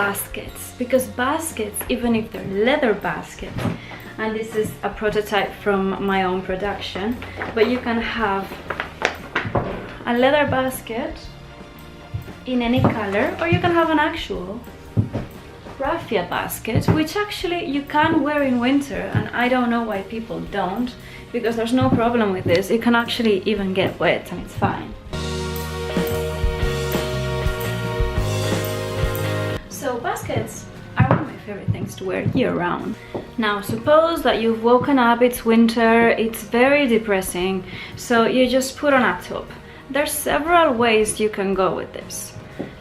baskets, because baskets, even if they're leather baskets, and this is a prototype from my own production, but you can have a leather basket in any color, or you can have an actual raffia basket, which actually you can wear in winter, and I don't know why people don't, because there's no problem with this. It can actually even get wet and it's fine. So baskets are one of my favorite things to wear year-round. Now suppose that you've woken up, it's winter, it's very depressing, so you just put on a top. There's several ways you can go with this.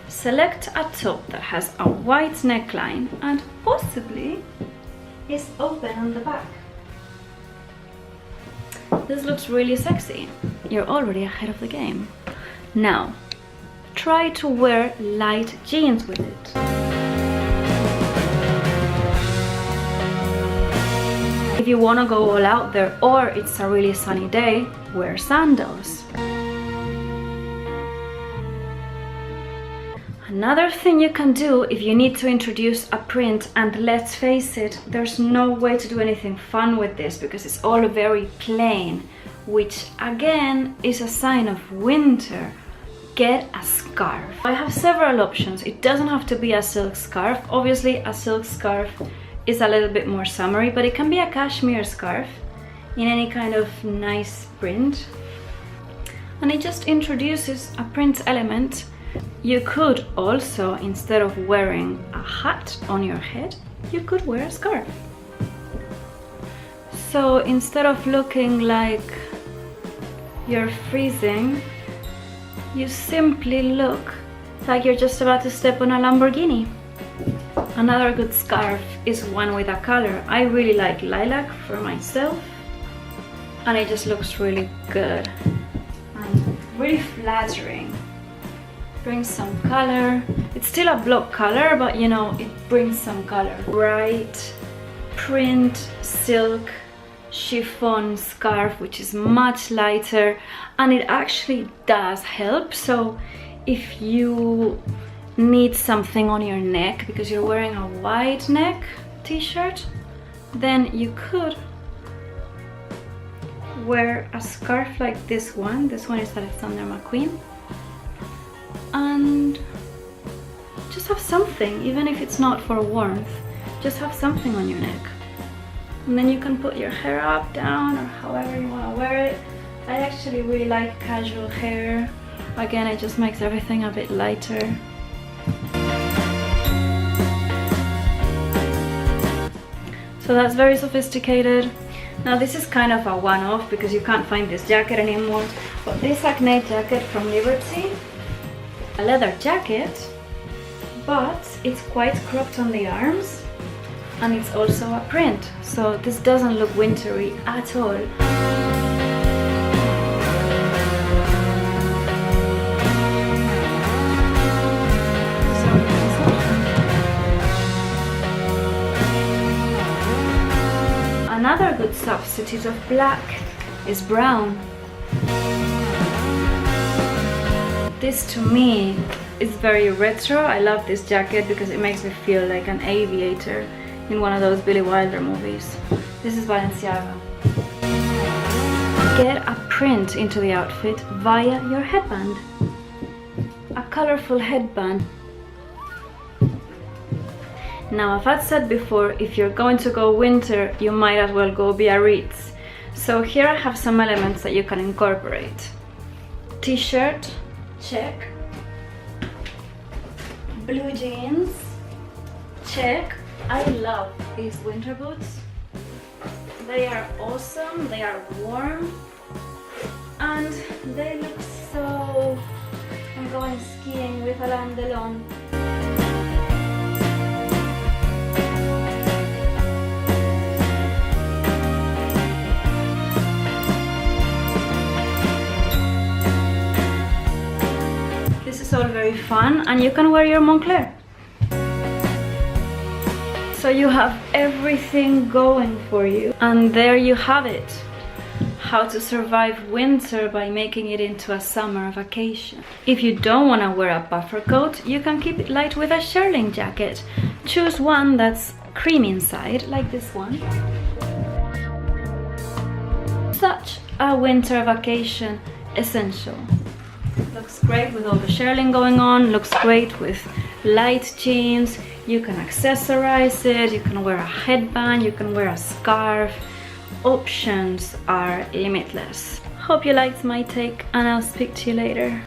Select a top that has a white neckline and possibly is open on the back. This looks really sexy. You're already ahead of the game. Now, try to wear light jeans with it. If you want to go all out there, or it's a really sunny day, wear sandals. Another thing you can do if you need to introduce a print, and let's face it, there's no way to do anything fun with this because it's all very plain, which again is a sign of winter. Get a scarf. I have several options. It doesn't have to be a silk scarf. Obviously a silk scarf is a little bit more summery, but it can be a cashmere scarf in any kind of nice print, and it just introduces a print element. You could also, instead of wearing a hat on your head, you could wear a scarf. So instead of looking like you're freezing, you simply look like you're just about to step on a Lamborghini. Another good scarf is one with a color. I really like lilac for myself, and it just looks really good and really flattering. Brings some color. It's still a block color, but you know, it brings some color. Bright print silk chiffon scarf, which is much lighter, and it actually does help. So if you need something on your neck because you're wearing a wide neck t-shirt, then you could wear a scarf like this one. This one is Alexander McQueen, and just have something, even if it's not for warmth, just have something on your neck, and then you can put your hair up, down, or however you want to wear it. I actually really like casual hair. Again, it just makes everything a bit lighter. So that's very sophisticated. Now this is kind of a one-off because you can't find this jacket anymore, but this Acne jacket from Liberty, a leather jacket, but it's quite cropped on the arms, and it's also a print, so this doesn't look wintry at all. Another good substitute of black is brown. This to me is very retro. I love this jacket because it makes me feel like an aviator in one of those Billy Wilder movies. This is Balenciaga. Get a print into the outfit via your headband. A colorful headband. Now, I've had said before, if you're going to go winter, you might as well go Biarritz. So here I have some elements that you can incorporate. T-shirt, check. Blue jeans, check. I love these winter boots. They are awesome, they are warm, and they look so... I'm going skiing with Alain Delon. This is all very fun, and you can wear your Moncler. So you have everything going for you, and there you have it. how to survive winter by making it into a summer vacation. If you don't want to wear a puffer coat, you can keep it light with a shearling jacket. Choose one that's cream inside, like this one. Such a winter vacation essential. Looks great with all the shearling going on, looks great with light jeans. You can accessorize it, you can wear a headband, you can wear a scarf. Options are limitless. Hope you liked my take, and I'll speak to you later.